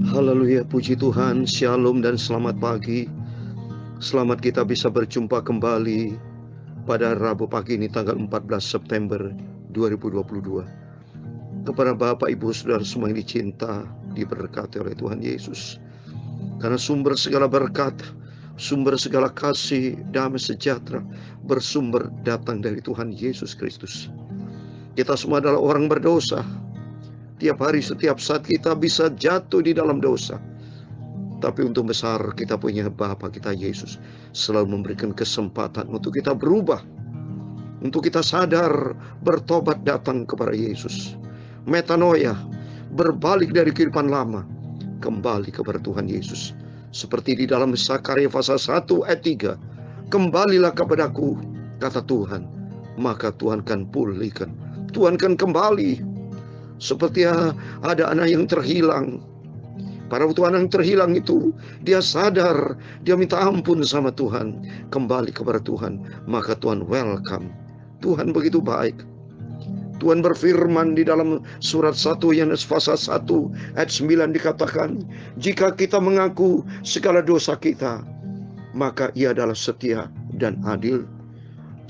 Haleluya, puji Tuhan, shalom dan selamat pagi. Selamat kita bisa berjumpa kembali pada Rabu pagi ini tanggal 14 September 2022. Kepada Bapak, Ibu, Saudara semua yang dicinta, diberkati oleh Tuhan Yesus. Karena sumber segala berkat, sumber segala kasih, damai sejahtera bersumber datang dari Tuhan Yesus Kristus. Kita semua adalah orang berdosa. Tiap hari, setiap saat kita bisa jatuh di dalam dosa. Tapi untung besar kita punya Bapa kita Yesus selalu memberikan kesempatan untuk kita berubah, untuk kita sadar, bertobat datang kepada Yesus. Metanoia, berbalik dari kehidupan lama, kembali kepada Tuhan Yesus. Seperti di dalam Zakaria pasal 1 ayat 3, kembalilah kepadaku, kata Tuhan, maka Tuhan kan pulihkan, Tuhan kan kembali. Seperti ada anak yang terhilang. Pada waktu anak yang terhilang itu, dia sadar, dia minta ampun sama Tuhan, kembali kepada Tuhan, maka Tuhan welcome. Tuhan begitu baik. Tuhan berfirman di dalam surat 1 Yohanes pasal 1 ayat 9 dikatakan, jika kita mengaku segala dosa kita, maka Ia adalah setia dan adil,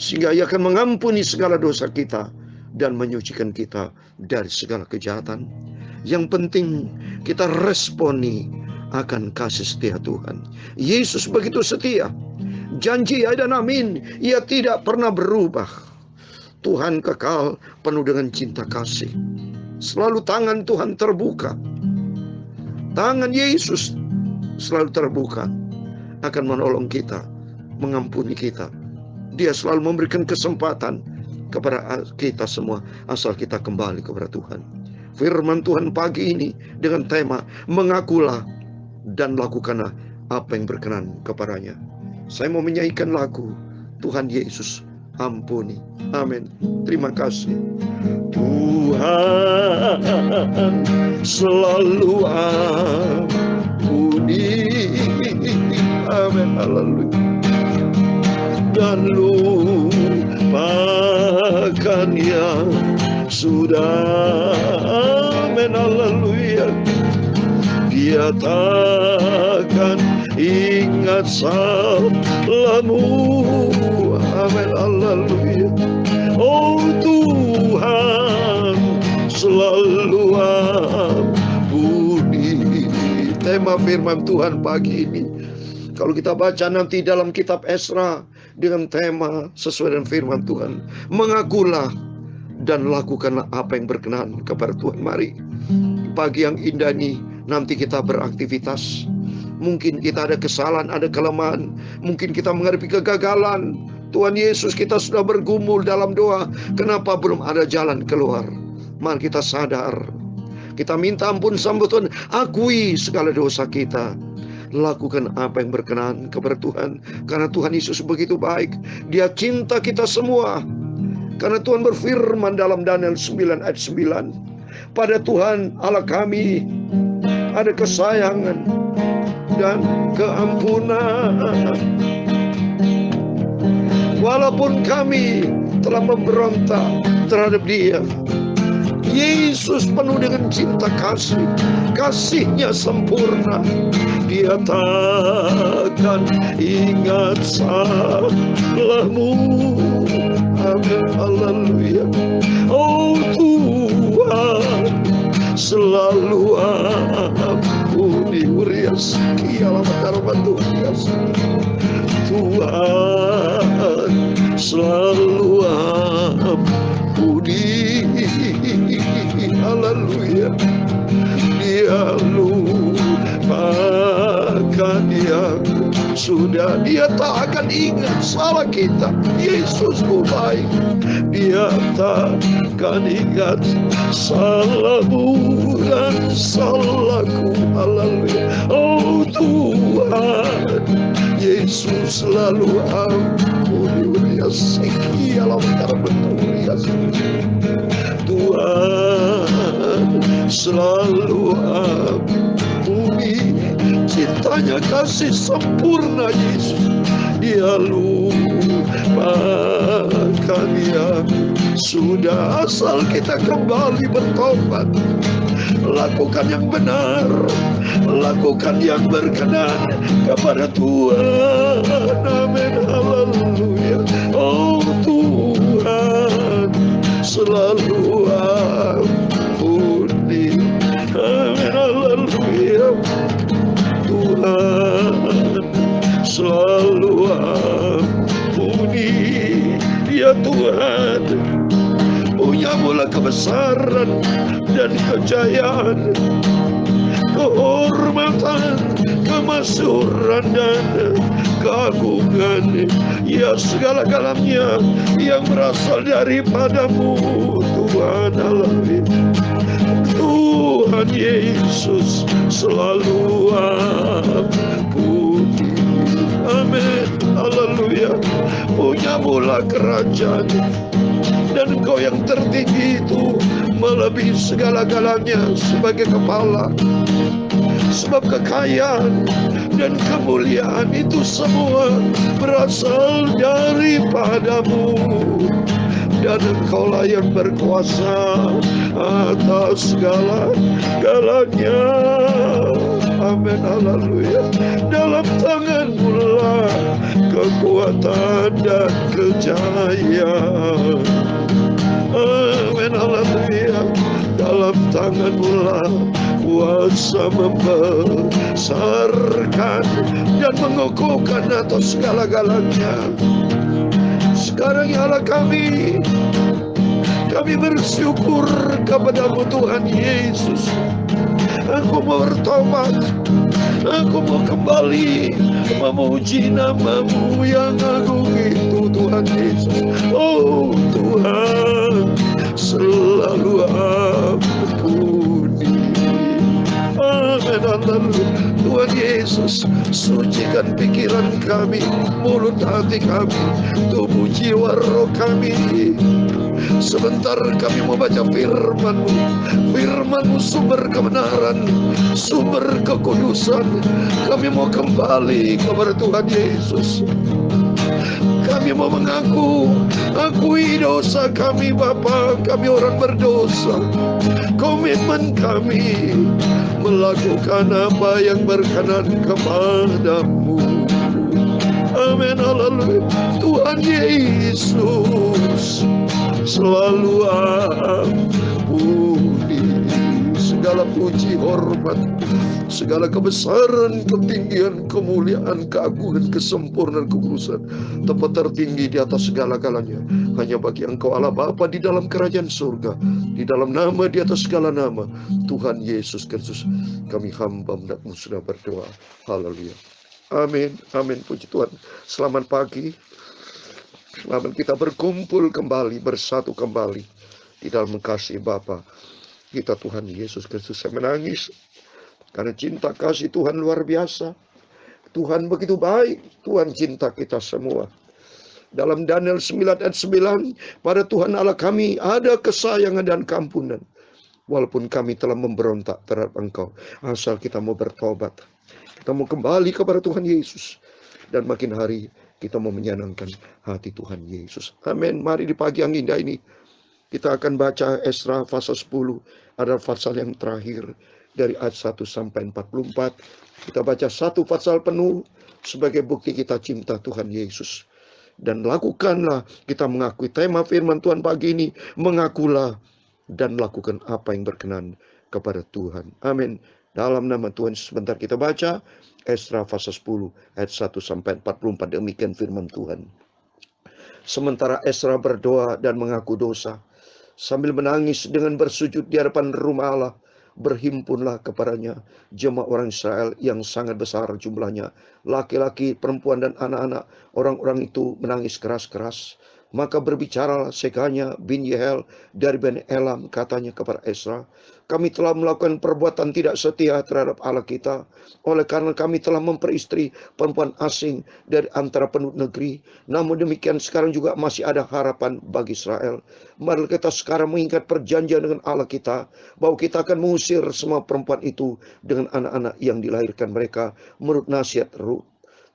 sehingga Ia akan mengampuni segala dosa kita dan menyucikan kita dari segala kejahatan. Yang penting kita responi akan kasih setia Tuhan. Yesus begitu setia. Janji ya dan amin. Ia tidak pernah berubah. Tuhan kekal penuh dengan cinta kasih. Selalu tangan Tuhan terbuka. Tangan Yesus selalu terbuka. Akan menolong kita, mengampuni kita. Dia selalu memberikan kesempatan kepada kita semua asal kita kembali kepada Tuhan. Firman Tuhan pagi ini dengan tema mengakulah dan lakukanlah apa yang berkenan kepadanya. Saya mau menyanyikan lagu Tuhan Yesus ampuni. Amin. Terima kasih. Tuhan selalu ampuni. Amin. Haleluya. Dan lupakan yang sudah. Amin, haleluya. Dia takkan ingat salahmu. Amin, haleluya. Oh Tuhan selalu ampuni. Tema firman Tuhan pagi ini, kalau kita baca nanti dalam kitab Esra dengan tema sesuai dengan firman Tuhan, mengakulah dan lakukanlah apa yang berkenan kepada Tuhan. Mari pagi yang indah ini nanti kita beraktivitas. Mungkin kita ada kesalahan, ada kelemahan, mungkin kita menghadapi kegagalan. Tuhan Yesus, kita sudah bergumul dalam doa, kenapa belum ada jalan keluar? Mari kita sadar, kita minta ampun sama Tuhan, akui segala dosa kita, lakukan apa yang berkenan kepada Tuhan. Karena Tuhan Yesus begitu baik, Dia cinta kita semua. Karena Tuhan berfirman dalam Daniel 9 ayat 9, pada Tuhan Allah kami ada kesayangan dan keampunan, walaupun kami telah memberontak terhadap Dia. Yesus penuh dengan cinta kasih, kasihnya sempurna. Dia takkan ingat salahmu. Amin, haleluya. Oh Tuhan selalu ampuni. Urias ialah Tuhan. Tuhan selalu ampuni. Haleluya. Dia lupakan yang sudah. Dia tak akan ingat salah kita. Yesusku baik. Dia tak akan ingat salahmu dan salahku. Haleluya. Oh Tuhan Yesus selalu ampuni. Tuhan selalu ampuni. Cintanya kasih sempurna Yesus. Dia lupakan yang sudah, asal kita kembali bertobat. Lakukan yang benar, lakukan yang berkenan kepada Tuhan. Amin, haleluya. Oh Tuhan, selalu ampuni. Amin, haleluya. Tuhan, selalu ampuni. Ya Tuhan, punya mula kebesaran dan kejayaan, kehormatan, kemasyhuran dan keagungan, ya segala-galanya yang berasal daripadamu Tuhan. Haleluya. Tuhan Yesus selalu ampuni. Amin, haleluya. Punya mula kerajaan, dan Engkau yang tertinggi itu melebihi segala-galanya sebagai kepala. Sebab kekayaan dan kemuliaan itu semua berasal daripadamu, dan Engkaulah yang berkuasa atas segala-galanya. Amin, haleluya. Dalam tangan-Mu lah kekuatan dan kejayaan. Amin, haleluya. Dalam tangan-Mu lah kuasa membesarkan dan mengukuhkan atas segala-galanya. Sekarang ya Allah kami bersyukur kepada-Mu Tuhan Yesus. Aku mau bertobat, aku mau kembali memuji nama-Mu yang agung itu Tuhan Yesus. Oh Tuhan, selalu ampuni. Amin, haleluya. Tuhan Yesus, sucikan pikiran kami, mulut hati kami, tubuh jiwa roh kami. Sebentar kami mau baca firman-Mu. Firman-Mu sumber kebenaran, sumber kekudusan. Kami mau kembali kepada Tuhan Yesus. Kami mau akui dosa kami Bapa. Kami orang berdosa. Komitmen kami melakukan apa yang berkenan kepadamu. Amin, haleluya. Tuhan Yesus selalu ampuni. Segala puji, hormat, segala kebesaran, ketinggian, kemuliaan, keagungan, kesempurnaan, kekudusan, tempat tertinggi di atas segala-galanya hanya bagi Engkau Allah Bapa di dalam kerajaan surga, di dalam nama di atas segala nama, Tuhan Yesus Kristus. Kami hamba mendatangmu sudah berdoa. Haleluya. Amin, amin, puji Tuhan. Selamat pagi. Selamat kita berkumpul kembali, bersatu kembali di dalam mengasihi Bapa kita Tuhan Yesus Kristus. Saya menangis karena cinta kasih Tuhan luar biasa. Tuhan begitu baik, Tuhan cinta kita semua. Dalam Daniel 9 ayat 9, pada Tuhan Allah kami ada kesayangan dan keampunan, walaupun kami telah memberontak terhadap Engkau. Asal kita mau bertobat, kita mau kembali kepada Tuhan Yesus, dan makin hari kita mau menyenangkan hati Tuhan Yesus. Amin. Mari di pagi yang indah ini kita akan baca Esra pasal 10, adalah pasal yang terakhir dari ayat 1 sampai 44. Kita baca satu pasal penuh sebagai bukti kita cinta Tuhan Yesus. Dan lakukanlah, kita mengakui tema firman Tuhan pagi ini, mengakulah dan lakukan apa yang berkenan kepada Tuhan. Amin. Dalam nama Tuhan, sebentar kita baca Esra pasal 10 ayat 1 sampai 44. Demikian firman Tuhan. Sementara Esra berdoa dan mengaku dosa, sambil menangis dengan bersujud di hadapan rumah Allah, berhimpunlah kepadanya jemaah orang Israel yang sangat besar jumlahnya, laki-laki, perempuan, dan anak-anak. Orang-orang itu menangis keras-keras. Maka berbicaralah Sekanya bin Yehel dari Bani Elam, katanya kepada Esra, kami telah melakukan perbuatan tidak setia terhadap Allah kita, oleh karena kami telah memperistri perempuan asing dari antara penduduk negeri. Namun demikian sekarang juga masih ada harapan bagi Israel. Mari kita sekarang mengingat perjanjian dengan Allah kita, bahwa kita akan mengusir semua perempuan itu dengan anak-anak yang dilahirkan mereka menurut nasihat Rut.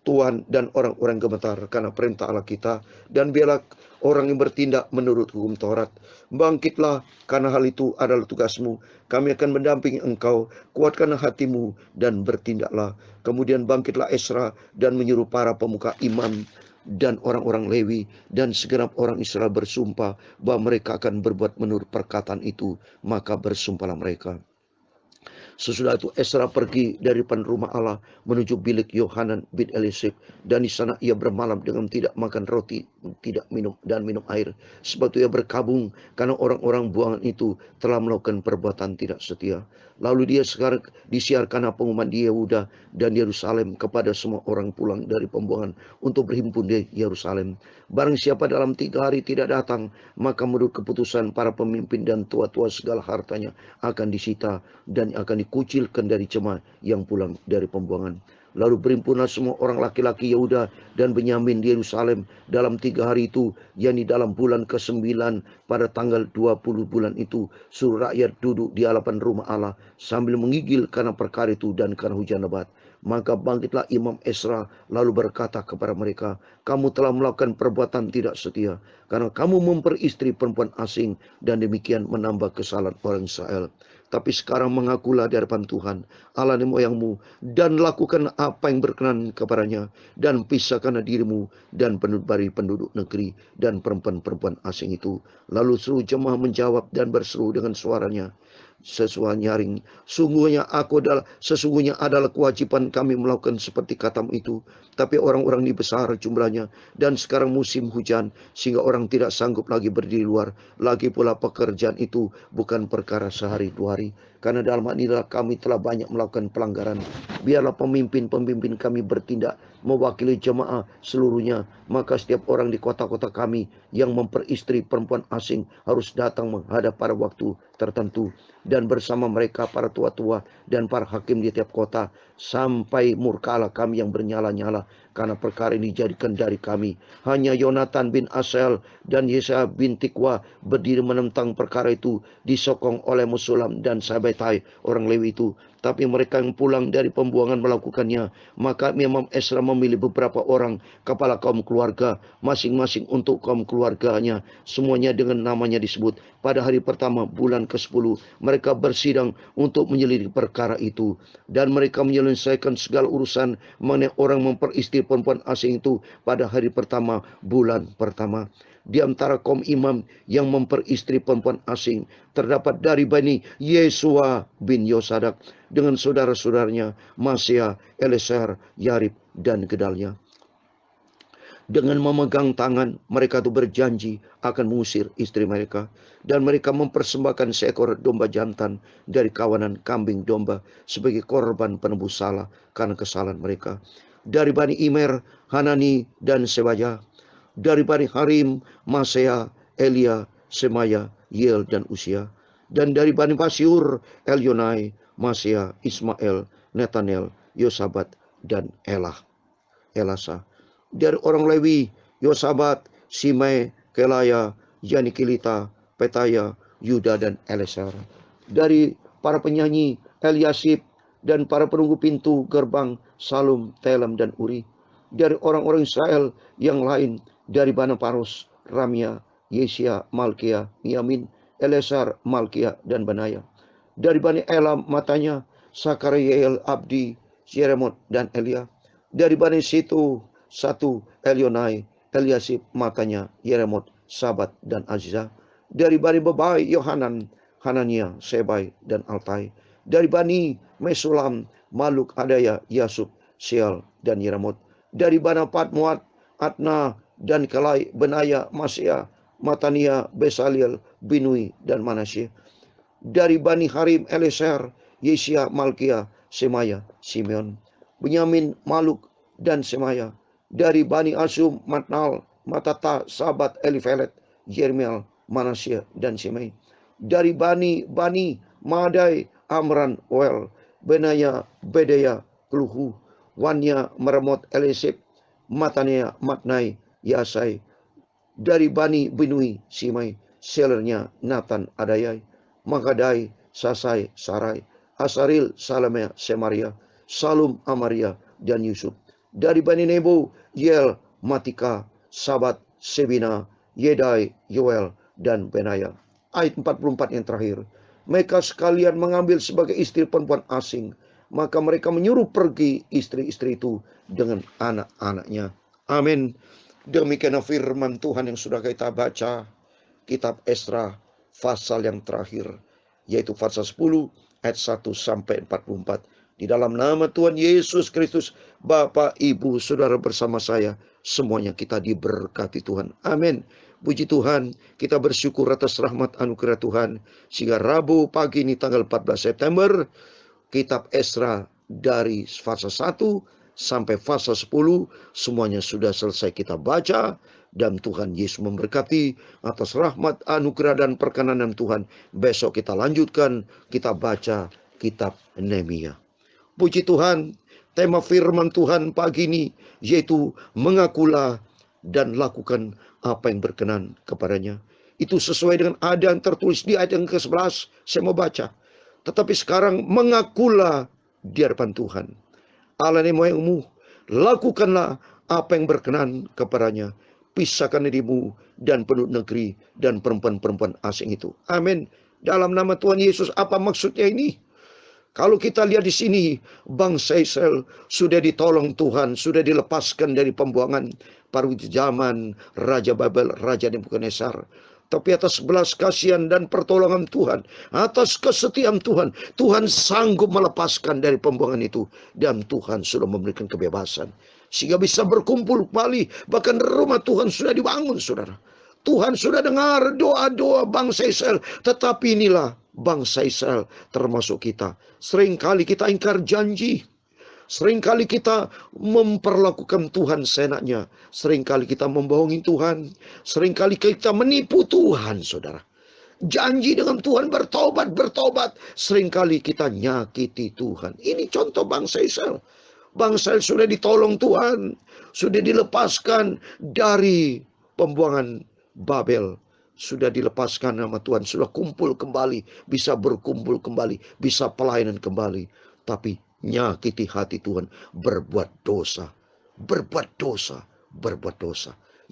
Tuhan, dan orang-orang gemetar karena perintah Allah kita. Dan biarlah orang yang bertindak menurut hukum Taurat. Bangkitlah, karena hal itu adalah tugasmu. Kami akan mendampingi engkau. Kuatkanlah hatimu dan bertindaklah. Kemudian bangkitlah Esra dan menyuruh para pemuka iman dan orang-orang Lewi dan segenap orang Israel bersumpah bahwa mereka akan berbuat menurut perkataan itu. Maka bersumpahlah mereka. Sesudah itu Esra pergi dari depan rumah Allah menuju bilik Yohanan bin Eliasib, dan di sana ia bermalam dengan tidak makan roti, tidak minum air. Sebab itu ia berkabung karena orang-orang buangan itu telah melakukan perbuatan tidak setia. Lalu dia sekarang disiarkan pengumuman di Yehuda dan Yerusalem kepada semua orang pulang dari pembuangan untuk berhimpun di Yerusalem. Barang siapa dalam 3 hari tidak datang, maka menurut keputusan para pemimpin dan tua-tua segala hartanya akan disita dan akan dikucilkan dari jemaah yang pulang dari pembuangan. Lalu berhimpunlah semua orang laki-laki Yehuda dan Benyamin di Yerusalem dalam 3 hari itu, yakni dalam bulan ke-9 pada tanggal 20 bulan itu. Suruh rakyat duduk di hadapan rumah Allah sambil menggigil karena perkara itu dan karena hujan lebat. Maka bangkitlah Imam Esra lalu berkata kepada mereka, kamu telah melakukan perbuatan tidak setia karena kamu memperistri perempuan asing dan demikian menambah kesalahan orang Israel. Tapi sekarang mengakulah di hadapan Tuhan Allah nenek moyangmu dan lakukan apa yang berkenan kepadanya, dan pisahkanlah dirimu dan dari penduduk negeri dan perempuan-perempuan asing itu. Lalu seluruh jemaah menjawab dan berseru dengan suaranya sesuai nyaring, sesungguhnya adalah kewajiban kami melakukan seperti katamu itu. Tapi orang-orang ini besar jumlahnya, dan sekarang musim hujan, sehingga orang tidak sanggup lagi berdiri luar. Lagi pula pekerjaan itu bukan perkara sehari 2 hari, karena dalam hal inilah kami telah banyak melakukan pelanggaran. Biarlah pemimpin-pemimpin kami bertindak mewakili jemaah seluruhnya. Maka setiap orang di kota-kota kami yang memperistri perempuan asing harus datang menghadap pada waktu tertentu, dan bersama mereka para tua-tua dan para hakim di tiap kota, sampai murka Allah kami yang bernyala-nyala karena perkara ini dijadikan dari kami. Hanya Yonatan bin Asel dan Yesaya bin Tikwa berdiri menentang perkara itu, disokong oleh Mesulam dan Sabetai orang Lewi itu. Tapi mereka yang pulang dari pembuangan melakukannya. Maka Imam Esra memilih beberapa orang kepala kaum keluarga, masing-masing untuk kaum keluarganya, semuanya dengan namanya disebut. Pada hari pertama bulan ke-10 mereka bersidang untuk menyelidiki perkara itu, dan mereka menyelesaikan segala urusan mengenai orang memperistri perempuan asing itu pada hari pertama bulan pertama. Di antara kaum imam yang memperistri perempuan asing terdapat dari Bani Yesua bin Yosadak dengan saudara-saudaranya Masya, Eleser, Yarib, dan Gedalia. Dengan memegang tangan mereka itu berjanji akan mengusir istri mereka, dan mereka mempersembahkan seekor domba jantan dari kawanan kambing domba sebagai korban penebus salah karena kesalahan mereka. Dari Bani Imer, Hanani dan Sewaya. Dari Bani Harim, Masea, Elia, Semaya, Yel, dan Usia. Dan dari Bani Pasyur, Elionai, Masea, Ismael, Netanel, Yosabat, dan Elasa. Dari orang Lewi, Yosabat, Simei, Kelaya, Yanikilita, Petaya, Yuda, dan Eleser. Dari para penyanyi, Eliasib, dan para penunggu pintu gerbang, Salum, Telem, dan Uri. Dari orang-orang Israel yang lain, dari Bani Paros, Ramia, Yesia, Malkia, Yamin, Elesar, Malkia, dan Benaya. Dari Bani Elam, Matanya, Sakarayel, Abdi, Yeremot, dan Elia. Dari Bani Situ, 1 Elionai, Eliasib, Matanya, Yeremot, Sabat, dan Aziza. Dari Bani Bebai, Yohanan, Hanania, Sebai, dan Altai. Dari Bani Mesulam, Maluk, Adaya, Yasub, Sial, dan Yeremot. Dari Bani Patmuat, Atna, dan Kalai, Benaya, Masya, Matania, Besalil, Binui, dan Manasye. Dari Bani Harim, Eleser, Yesia, Malkia, Semaya, Simeon, Benyamin, Maluk, dan Semaya. Dari Bani Asum, Matnal, Matata, Sabat, Elifelet, Yermiel, Manasye, dan Simei. Dari Bani Madai, Amran, Oel, Benaya, Bedaya, Kluhu, Wanya, Meremot, Elisib, Matania, Matnai, Yasai. Dari Bani Binui, Simei, Selernya, Nathan, Adayai, Makadai, Sasai, Sarai, Asaril, Salamea, Semaria, Salum, Amaria, dan Yusuf. Dari Bani Nebo, Yel, Matika, Sabat, Sebina, Yedai, Yoel, dan Benaya. Ayat 44 yang terakhir. Mereka sekalian mengambil sebagai istri perempuan asing. Maka mereka menyuruh pergi istri-istri itu dengan anak-anaknya. Amin. Demikian firman Tuhan yang sudah kita baca. Kitab Esra pasal yang terakhir, yaitu pasal 10 ayat 1 sampai 44. Di dalam nama Tuhan Yesus Kristus, Bapak, Ibu, Saudara bersama saya, semuanya kita diberkati Tuhan. Amin. Puji Tuhan, kita bersyukur atas rahmat anugerah Tuhan, sehingga Rabu pagi ini tanggal 14 September, Kitab Esra dari fase 1 sampai fase 10 semuanya sudah selesai kita baca. Dan Tuhan Yesus memberkati atas rahmat, anugerah, dan perkenanan Tuhan. Besok kita lanjutkan, kita baca kitab Nehemia. Puji Tuhan, tema firman Tuhan pagi ini yaitu mengakulah dan lakukan apa yang berkenan kepadanya. Itu sesuai dengan ada yang tertulis di ayat yang ke-11. Saya mau baca. Tetapi sekarang mengakulah di hadapan Tuhan, Allah nenek moyangmu, lakukanlah apa yang berkenan kepadanya. Pisahkan dirimu dan penduduk negeri dan perempuan-perempuan asing itu. Amin. Dalam nama Tuhan Yesus, apa maksudnya ini? Kalau kita lihat di sini, bangsa Israel sudah ditolong Tuhan, sudah dilepaskan dari pembuangan pada zaman Raja Babel, Raja Nebukadnezar. Tapi atas belas kasihan dan pertolongan Tuhan, atas kesetiaan Tuhan, Tuhan sanggup melepaskan dari pembuangan itu. Dan Tuhan sudah memberikan kebebasan, sehingga bisa berkumpul kembali. Bahkan rumah Tuhan sudah dibangun, saudara. Tuhan sudah dengar doa-doa bangsa Israel. Tetapi inilah bangsa Israel, termasuk kita. Seringkali kita ingkar janji. Seringkali kita memperlakukan Tuhan seenaknya. Seringkali kita membohongi Tuhan. Seringkali kita menipu Tuhan, saudara. Janji dengan Tuhan bertobat. Seringkali kita nyakiti Tuhan. Ini contoh bangsa Israel. Bangsa Israel sudah ditolong Tuhan. Sudah dilepaskan dari pembuangan Babel. Sudah dilepaskan nama Tuhan. Sudah kumpul kembali. Bisa berkumpul kembali. Bisa pelayanan kembali. Tapi nyakiti hati Tuhan, berbuat dosa,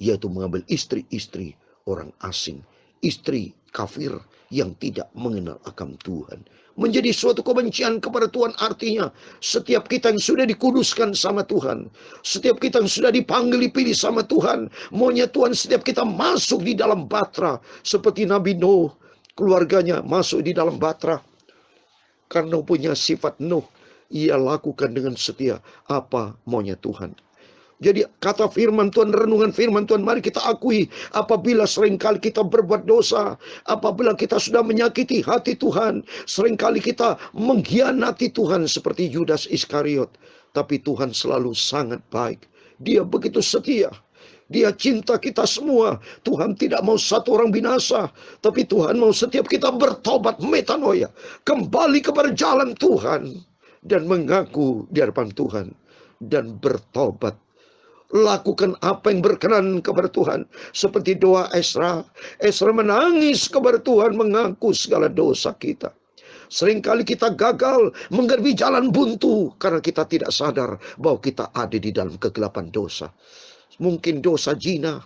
yaitu mengambil istri-istri orang asing, istri kafir yang tidak mengenal akan Tuhan. Menjadi suatu kebencian kepada Tuhan, artinya setiap kita yang sudah dikuduskan sama Tuhan, setiap kita yang sudah dipanggil dipilih sama Tuhan, maunya Tuhan setiap kita masuk di dalam batra, seperti Nabi Nuh, keluarganya masuk di dalam batra, karena punya sifat Nuh. Ia lakukan dengan setia apa maunya Tuhan. Jadi kata firman Tuhan, renungan firman Tuhan, mari kita akui apabila seringkali kita berbuat dosa, apabila kita sudah menyakiti hati Tuhan, seringkali kita mengkhianati Tuhan seperti Yudas Iskariot. Tapi Tuhan selalu sangat baik. Dia begitu setia. Dia cinta kita semua. Tuhan tidak mau satu orang binasa, tapi Tuhan mau setiap kita bertobat, metanoia, kembali kepada jalan Tuhan, dan mengaku di hadapan Tuhan, dan bertobat. Lakukan apa yang berkenan kepada Tuhan. Seperti doa Esra. Esra menangis kepada Tuhan, mengaku segala dosa kita. Seringkali kita gagal mengerbi jalan buntu karena kita tidak sadar bahwa kita ada di dalam kegelapan dosa. Mungkin dosa zina,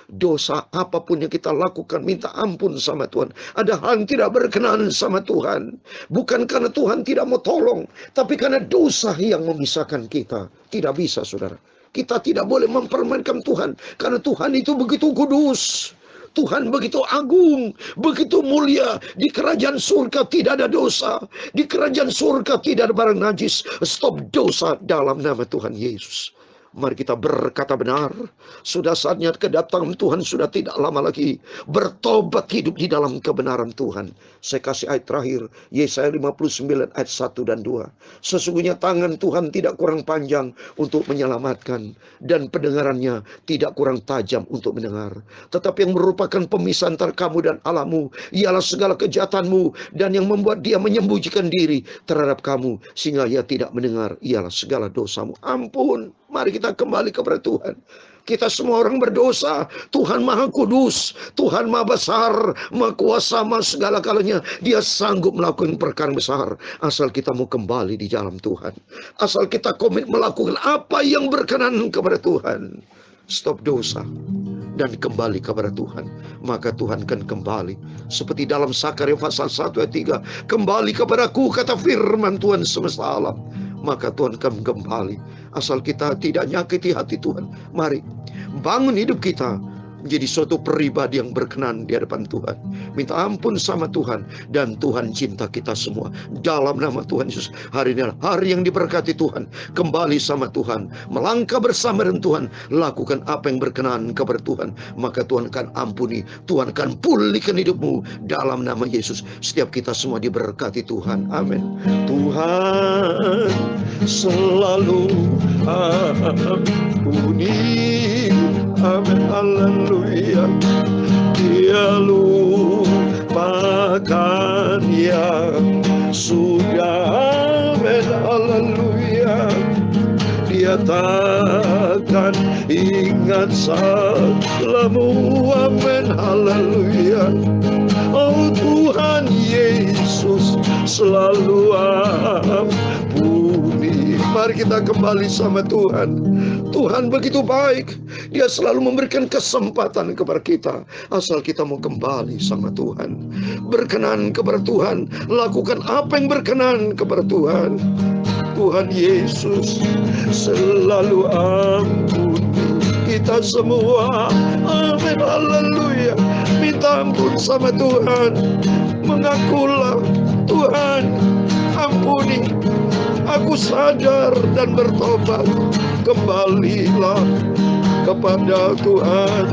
dosa apapun yang kita lakukan, minta ampun sama Tuhan. Ada hal yang tidak berkenan sama Tuhan. Bukan karena Tuhan tidak mau tolong, tapi karena dosa yang memisahkan kita. Tidak bisa, saudara. Kita tidak boleh mempermainkan Tuhan, karena Tuhan itu begitu kudus. Tuhan begitu agung, begitu mulia. Di kerajaan surga tidak ada dosa. Di kerajaan surga tidak ada barang najis. Stop dosa dalam nama Tuhan Yesus. Mari kita berkata benar. Sudah saatnya kedatangan Tuhan sudah tidak lama lagi. Bertobat hidup di dalam kebenaran Tuhan. Saya kasih ayat terakhir. Yesaya 59 ayat 1 dan 2. Sesungguhnya tangan Tuhan tidak kurang panjang untuk menyelamatkan. Dan pendengarannya tidak kurang tajam untuk mendengar. Tetapi yang merupakan pemisah antara kamu dan Allahmu ialah segala kejahatanmu. Dan yang membuat dia menyembunyikan diri terhadap kamu, sehingga ia tidak mendengar, ialah segala dosamu. Ampun. Mari kita kembali kepada Tuhan. Kita semua orang berdosa. Tuhan Maha Kudus, Tuhan Maha Besar, Maha Kuasa, Maha segala-galanya. Dia sanggup melakukan perkara besar. Asal kita mau kembali di dalam Tuhan. Asal kita komit melakukan apa yang berkenan kepada Tuhan. Stop dosa dan kembali kepada Tuhan, maka Tuhan akan kembali. Seperti dalam Sakaria pasal 1 ayat 3, kembali kepadaku, kata firman Tuhan semesta alam, maka Tuhan akan kembali. Asal kita tidak nyakiti hati Tuhan. Mari bangun hidup kita menjadi suatu pribadi yang berkenan di hadapan Tuhan. Minta ampun sama Tuhan, dan Tuhan cinta kita semua. Dalam nama Tuhan Yesus, hari ini adalah hari yang diberkati Tuhan. Kembali sama Tuhan, melangkah bersama dengan Tuhan, lakukan apa yang berkenan kepada Tuhan, maka Tuhan akan ampuni, Tuhan akan pulihkan hidupmu dalam nama Yesus. Setiap kita semua diberkati Tuhan. Amin. Tuhan selalu ampuni. Amin, haleluya. Dia lupakan yang sudah. Amin, haleluya. Dia takkan ingat salahmu. Amin, haleluya. Oh Tuhan Yesus selalu ampuni. Mari kita kembali sama Tuhan. Tuhan begitu baik. Dia selalu memberikan kesempatan kepada kita. Asal kita mau kembali sama Tuhan. Berkenan kepada Tuhan. Lakukan apa yang berkenan kepada Tuhan. Tuhan Yesus selalu ampuni kita semua. Amin, haleluya. Minta ampun sama Tuhan. Mengakulah, Tuhan ampuni, aku sadar dan bertobat. Kembalilah kepada Tuhan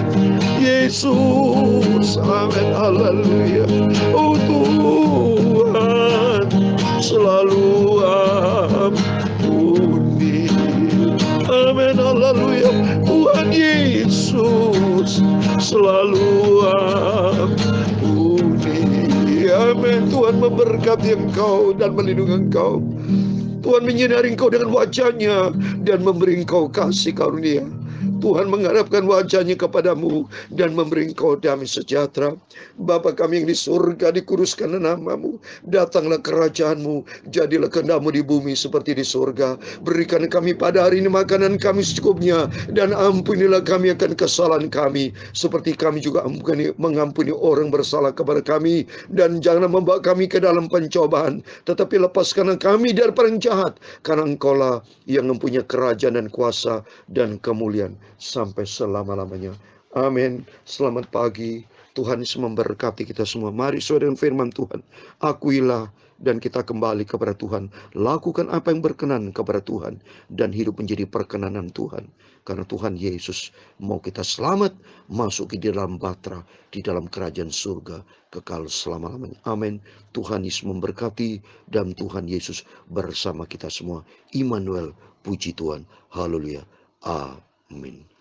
Yesus. Amin, haleluya. Oh Tuhan selalu ampuni. Amin, haleluya. Tuhan Yesus selalu ampuni. Amin. Tuhan memberkati engkau dan melindungi engkau. Tuhan menyinari engkau dengan wajahnya dan memberi engkau kasih karunia. Tuhan menghadapkan wajahnya kepadamu dan memberi engkau damai sejahtera. Bapa kami yang di surga, dikuduskanlah namamu. Datanglah kerajaanmu, jadilah kehendakmu di bumi seperti di surga. Berikan kami pada hari ini makanan kami secukupnya, dan ampunilah kami akan kesalahan kami, seperti kami juga mengampuni orang bersalah kepada kami. Dan janganlah membawa kami ke dalam pencobaan, tetapi lepaskanlah kami daripada yang jahat, karena engkaulah yang mempunyai kerajaan dan kuasa dan kemuliaan sampai selama-lamanya. Amin. Selamat pagi. Tuhan Yesus memberkati kita semua. Mari sesuai dengan firman Tuhan. Akuilah dan kita kembali kepada Tuhan. Lakukan apa yang berkenan kepada Tuhan, dan hidup menjadi perkenanan Tuhan. Karena Tuhan Yesus mau kita selamat, masuk di dalam bahtera, di dalam kerajaan surga kekal selama-lamanya. Amin. Tuhan Yesus memberkati, dan Tuhan Yesus bersama kita semua. Immanuel, puji Tuhan. Haleluya. Amin.